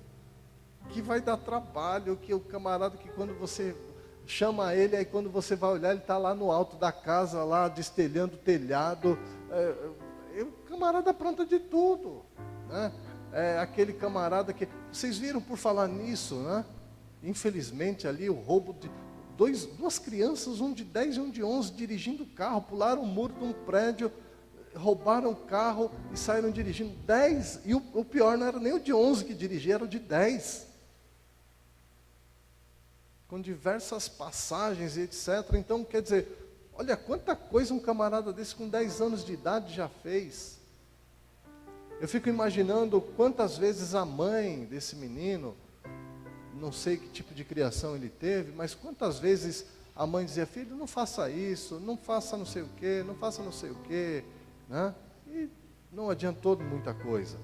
vai dar trabalho, que é o camarada que quando você chama ele, aí quando você vai olhar, ele está lá no alto da casa, lá destelhando o telhado. O camarada pronta de tudo, né? Aquele camarada que... Vocês viram por falar nisso, né? Infelizmente ali o roubo de duas crianças, um de 10 e um de 11, dirigindo o carro, pularam o muro de um prédio, roubaram o carro e saíram dirigindo 10, e o pior não era nem o de 11 que dirigia, era o de 10. Com diversas passagens e etc. Então, quer dizer, olha quanta coisa um camarada desse com 10 anos de idade já fez. Eu fico imaginando quantas vezes a mãe desse menino, não sei que tipo de criação ele teve, mas quantas vezes a mãe dizia, filho, não faça isso, não faça não sei o quê, não faça não sei o quê, né? E não adiantou muita coisa.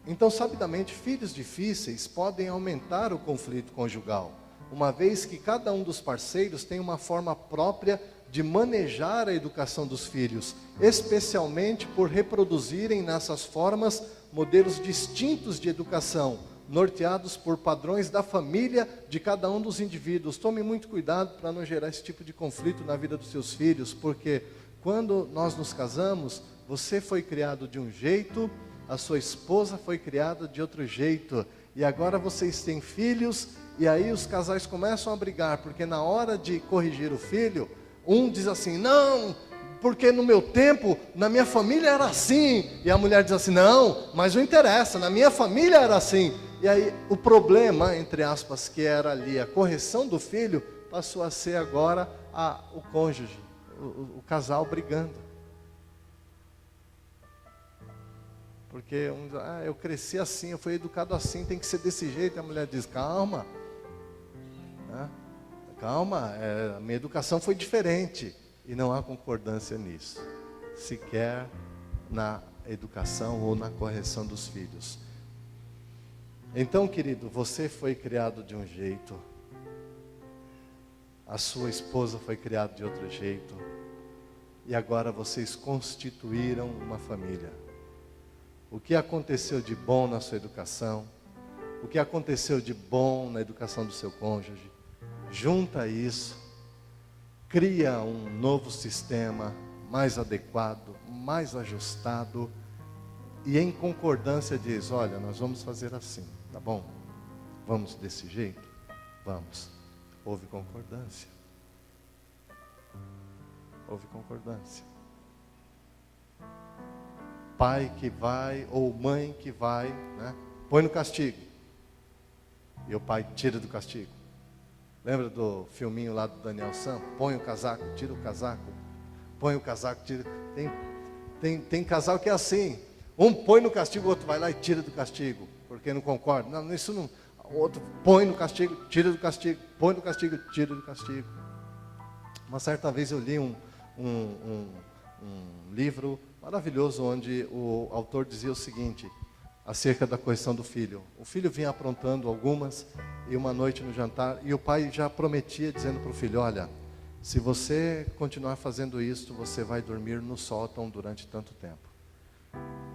Então, sabidamente, filhos difíceis podem aumentar o conflito conjugal, uma vez que cada um dos parceiros tem uma forma própria de manejar a educação dos filhos, especialmente por reproduzirem nessas formas modelos distintos de educação, norteados por padrões da família de cada um dos indivíduos. Tome muito cuidado para não gerar esse tipo de conflito na vida dos seus filhos, porque quando nós nos casamos, você foi criado de um jeito, a sua esposa foi criada de outro jeito, e agora vocês têm filhos, e aí os casais começam a brigar, porque na hora de corrigir o filho, um diz assim, não, porque no meu tempo, na minha família era assim, e a mulher diz assim, não, mas não interessa, na minha família era assim. E aí o problema, entre aspas, que era ali a correção do filho, passou a ser agora o cônjuge, o casal brigando. Porque um diz, eu cresci assim, eu fui educado assim, tem que ser desse jeito. E a mulher diz, calma, né? Calma, a minha educação foi diferente. E não há concordância nisso, sequer na educação ou na correção dos filhos. Então, querido, você foi criado de um jeito, a sua esposa foi criada de outro jeito, e agora vocês constituíram uma família. O que aconteceu de bom na sua educação, o que aconteceu de bom na educação do seu cônjuge, junta isso, cria um novo sistema mais adequado, mais ajustado, e em concordância diz, olha, nós vamos fazer assim. Tá bom? Vamos desse jeito? Vamos. Houve concordância. Houve concordância. Pai que vai, ou mãe que vai, né? Põe no castigo. E o pai tira do castigo. Lembra do filminho lá do Daniel San? Põe o casaco, tira o casaco. Põe o casaco, tira. Tem casal que é assim. Um põe no castigo, o outro vai lá e tira do castigo. Porque não concorda. Não, isso não. O outro põe no castigo, tira do castigo. Põe no castigo, tira do castigo. Uma certa vez eu li um livro maravilhoso onde o autor dizia o seguinte, acerca da correção do filho. O filho vinha aprontando algumas, e uma noite no jantar, e o pai já prometia, dizendo para o filho, olha, se você continuar fazendo isso, você vai dormir no sótão durante tanto tempo.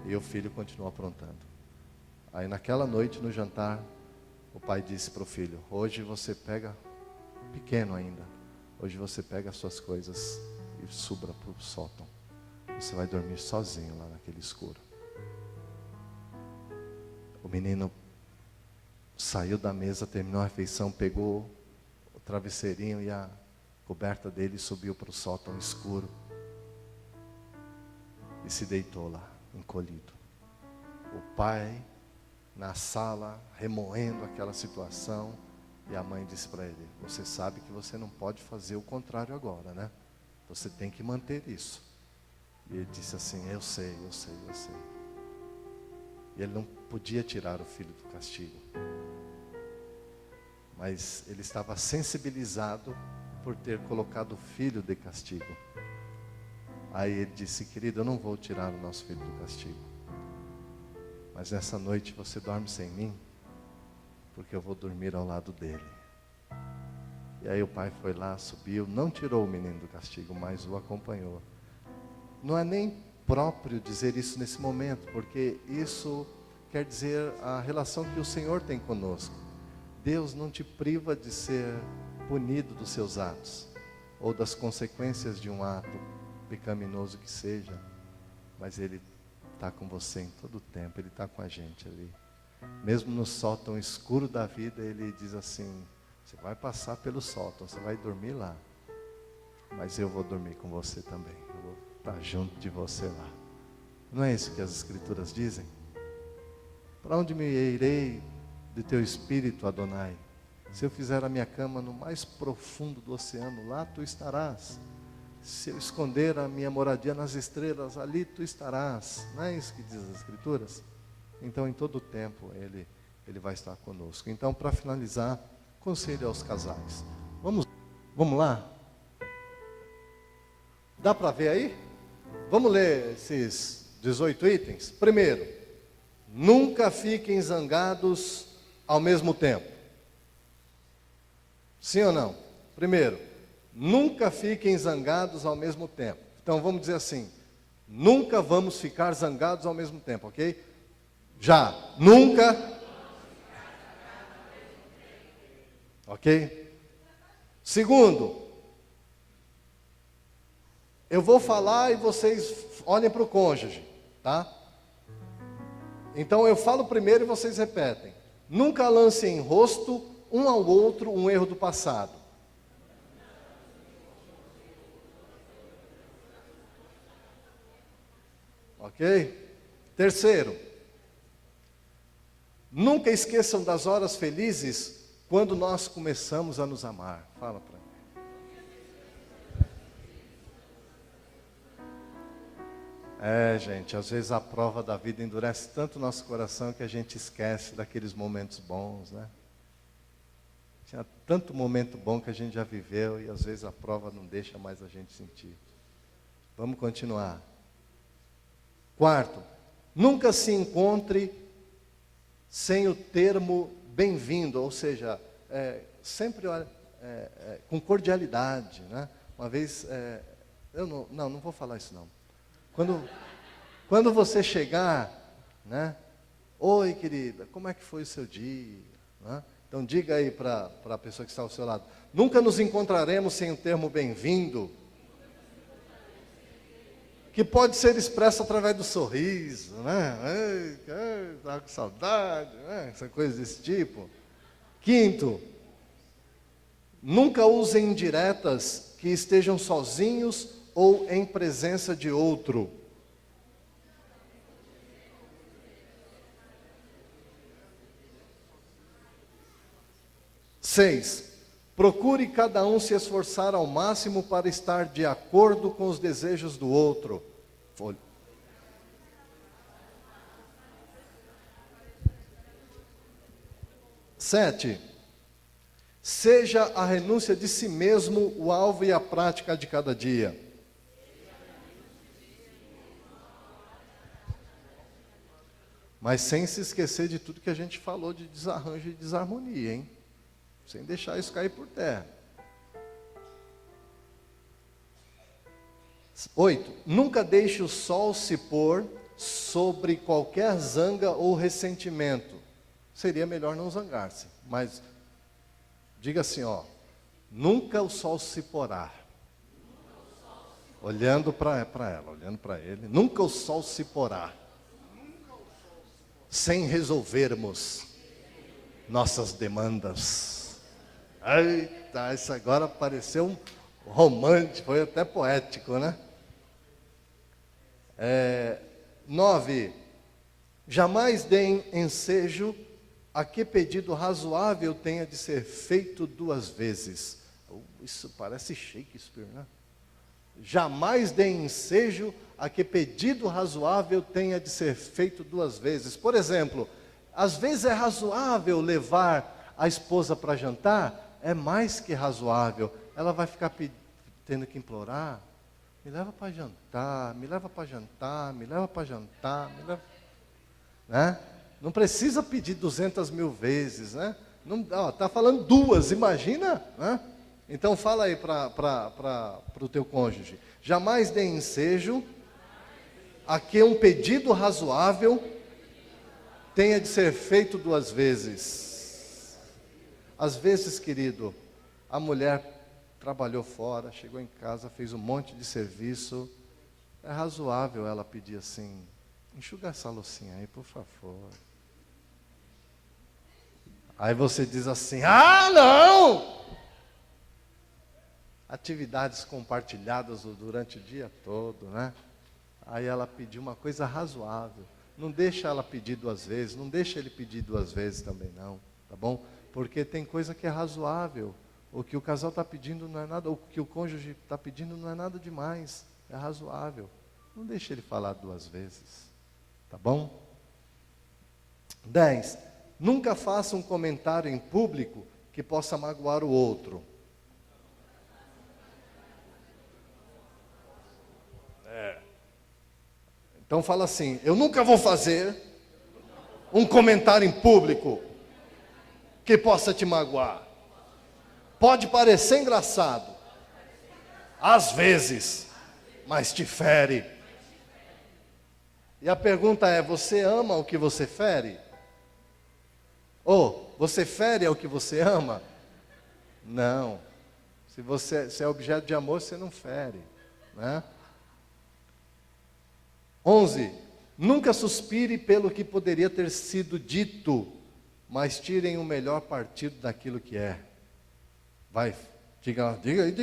E o filho continuou aprontando. Aí naquela noite no jantar, o pai disse para o filho, hoje você pega, pequeno ainda, hoje você pega as suas coisas e suba para o sótão. Você vai dormir sozinho lá naquele escuro. O menino saiu da mesa, terminou a refeição, pegou o travesseirinho e a coberta dele e subiu para o sótão escuro. E se deitou lá, encolhido. O pai na sala, remoendo aquela situação, e a mãe disse para ele, você sabe que você não pode fazer o contrário agora, né? Você tem que manter isso. E ele disse assim, eu sei. E ele não podia tirar o filho do castigo. Mas ele estava sensibilizado por ter colocado o filho de castigo. Aí ele disse, querido, eu não vou tirar o nosso filho do castigo. Mas nessa noite você dorme sem mim, porque eu vou dormir ao lado dele. E aí o pai foi lá, subiu, não tirou o menino do castigo, mas o acompanhou. Não é nem próprio dizer isso nesse momento, porque isso quer dizer a relação que o Senhor tem conosco. Deus não te priva de ser punido dos seus atos, ou das consequências de um ato pecaminoso que seja, mas Ele está com você em todo o tempo, Ele está com a gente ali. Mesmo no sótão escuro da vida, Ele diz assim, você vai passar pelo sótão, você vai dormir lá, mas eu vou dormir com você também, eu vou estar junto de você lá. Não é isso que as Escrituras dizem? Para onde me irei de teu espírito, Adonai? Se eu fizer a minha cama no mais profundo do oceano, lá tu estarás. Se eu esconder a minha moradia nas estrelas, ali tu estarás. Não é isso que diz as Escrituras? Então, em todo o tempo, Ele vai estar conosco. Então, para finalizar, conselho aos casais. Vamos lá? Dá para ver aí? Vamos ler esses 18 itens? Primeiro, nunca fiquem zangados ao mesmo tempo. Sim ou não? Primeiro, nunca fiquem zangados ao mesmo tempo. Então vamos dizer assim, nunca vamos ficar zangados ao mesmo tempo, ok? Já, nunca. Ok? Segundo, eu vou falar e vocês olhem para o cônjuge, tá? Então eu falo primeiro e vocês repetem. Nunca lancem em rosto um ao outro um erro do passado. Ok? Terceiro, nunca esqueçam das horas felizes quando nós começamos a nos amar. Fala para mim. Gente, às vezes a prova da vida endurece tanto o nosso coração que a gente esquece daqueles momentos bons, né? Tinha tanto momento bom que a gente já viveu e às vezes a prova não deixa mais a gente sentir. Vamos continuar. Quarto, nunca se encontre sem o termo bem-vindo, ou seja, sempre com cordialidade, né? Uma vez, eu não vou falar isso não. Quando você chegar, né? Oi, querida, como é que foi o seu dia? Né? Então diga aí para a pessoa que está ao seu lado. Nunca nos encontraremos sem o termo bem-vindo. que pode ser expresso através do sorriso, né? Tá com saudade, né? Essa coisa desse tipo. Quinto, nunca usem indiretas que estejam sozinhos ou em presença de outro. Seis, procure cada um se esforçar ao máximo para estar de acordo com os desejos do outro. Folha. 7, seja a renúncia de si mesmo o alvo e a prática de cada dia. Mas sem se esquecer de tudo que a gente falou de desarranjo e desarmonia, hein? Sem deixar isso cair por terra. 8, nunca deixe o sol se pôr sobre qualquer zanga ou ressentimento. Seria melhor não zangar-se, mas diga assim, ó, nunca o sol se porá. Olhando para ela, olhando para ele, nunca o sol se porá. Sem resolvermos nossas demandas. Eita, isso agora pareceu um romântico, foi até poético, né? 9, jamais deem ensejo a que pedido razoável tenha de ser feito 2 vezes. Isso parece Shakespeare, né? Jamais deem ensejo a que pedido razoável tenha de ser feito 2 vezes. Por exemplo, às vezes é razoável levar a esposa para jantar, é mais que razoável. Ela vai ficar tendo que implorar, me leva para jantar, me leva para jantar, me leva para jantar, me leva... Né? Não precisa pedir 200.000 vezes, né? Está falando 2, imagina, né? Então fala aí para o teu cônjuge. Jamais dê ensejo a que um pedido razoável tenha de ser feito 2 vezes. Às vezes, querido, a mulher trabalhou fora, chegou em casa, fez um monte de serviço. É razoável ela pedir assim, enxuga essa loucinha aí, por favor. Aí você diz assim, não! Atividades compartilhadas durante o dia todo, né? Aí ela pediu uma coisa razoável. Não deixa ela pedir 2 vezes, não deixa ele pedir 2 vezes também não, tá bom? Porque tem coisa que é razoável. O que o casal está pedindo não é nada, o que o cônjuge está pedindo não é nada demais, é razoável. Não deixe ele falar 2 vezes, tá bom? 10, nunca faça um comentário em público que possa magoar o outro. Então fala assim, eu nunca vou fazer um comentário em público que possa te magoar. Pode parecer engraçado, às vezes, mas te fere. E a pergunta é, você ama o que você fere? Ou, você fere o que você ama? Não. Se é objeto de amor, você não fere, né? 11, nunca suspire pelo que poderia ter sido dito, mas tirem o melhor partido daquilo que é. Vai, diga aí.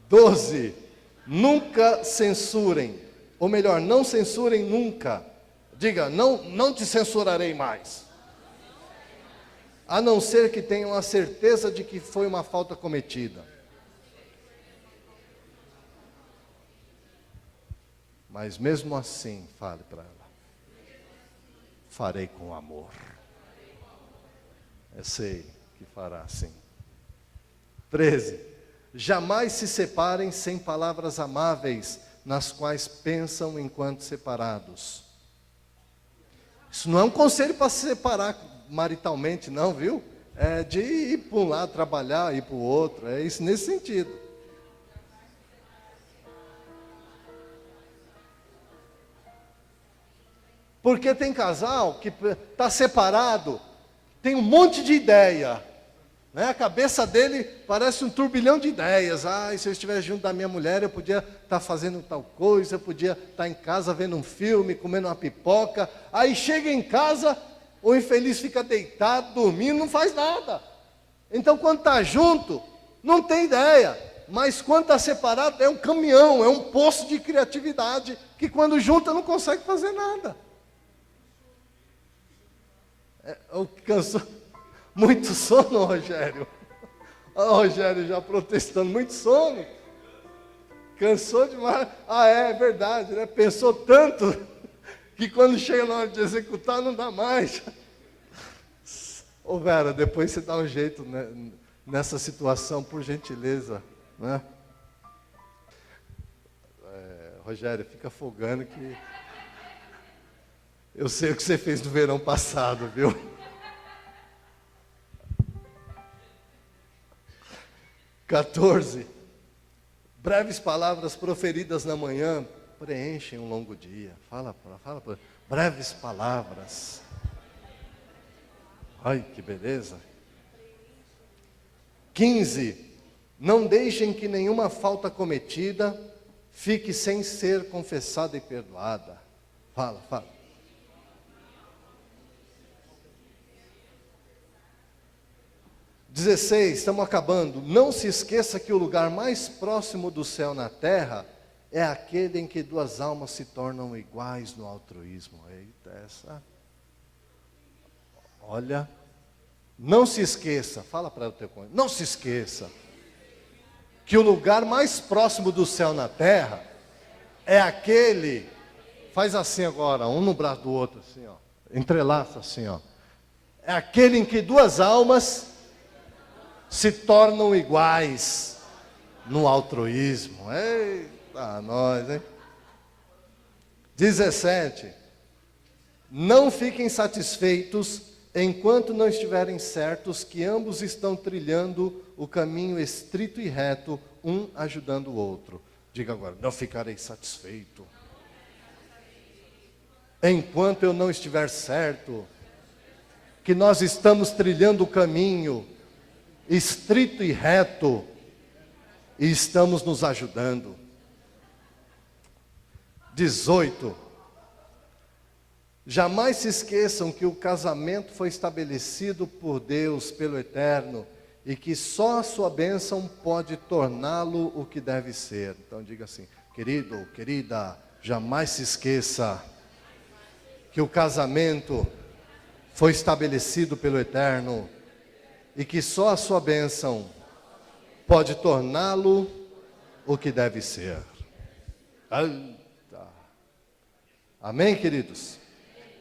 12, nunca censurem, ou melhor, não censurem nunca. Diga, não te censurarei mais. A não ser que tenham a certeza de que foi uma falta cometida. Mas mesmo assim, fale para ela. Farei com amor. Eu sei que fará assim. 13. Jamais se separem sem palavras amáveis, nas quais pensam enquanto separados. Isso não é um conselho para se separar maritalmente, não, viu? É de ir para um lado trabalhar, ir para o outro. É isso nesse sentido. Porque tem casal que está separado, tem um monte de ideia, né? A cabeça dele parece um turbilhão de ideias. Se eu estivesse junto da minha mulher, eu podia estar fazendo tal coisa, eu podia estar em casa vendo um filme, comendo uma pipoca. Aí chega em casa, o infeliz fica deitado, dormindo, não faz nada. Então quando está junto, não tem ideia. Mas quando está separado, é um caminhão, é um poço de criatividade, que quando junta não consegue fazer nada. Cansou. Muito sono, Rogério? Rogério já protestando, muito sono. Cansou demais. É verdade, né? Pensou tanto, que quando chega na hora de executar, não dá mais. Ô Vera, depois você dá um jeito, né, nessa situação, por gentileza, né? Rogério, fica folgando que eu sei o que você fez no verão passado, viu? Breves palavras proferidas na manhã preenchem um longo dia. Fala, breves palavras. Ai, que beleza. 15. Não deixem que nenhuma falta cometida fique sem ser confessada e perdoada. Fala. 16, estamos acabando. Não se esqueça que o lugar mais próximo do céu na terra é aquele em que duas almas se tornam iguais no altruísmo. Eita, essa. Olha, não se esqueça, fala para o teu cônjuge, não se esqueça que o lugar mais próximo do céu na terra é aquele, faz assim agora, um no braço do outro, assim, ó, entrelaça assim, ó. É aquele em que duas almas se tornam iguais no altruísmo. Eita, nós, hein? 17. Não fiquem satisfeitos enquanto não estiverem certos que ambos estão trilhando o caminho estrito e reto, um ajudando o outro. Diga agora, não ficarei satisfeito enquanto eu não estiver certo que nós estamos trilhando o caminho estrito e reto e estamos nos ajudando. 18. Jamais se esqueçam que o casamento foi estabelecido por Deus, pelo Eterno, e que só a sua bênção pode torná-lo o que deve ser. Então diga assim, querido, querida, jamais se esqueça que o casamento foi estabelecido pelo Eterno, e que só a sua bênção pode torná-lo o que deve ser. Amém, queridos?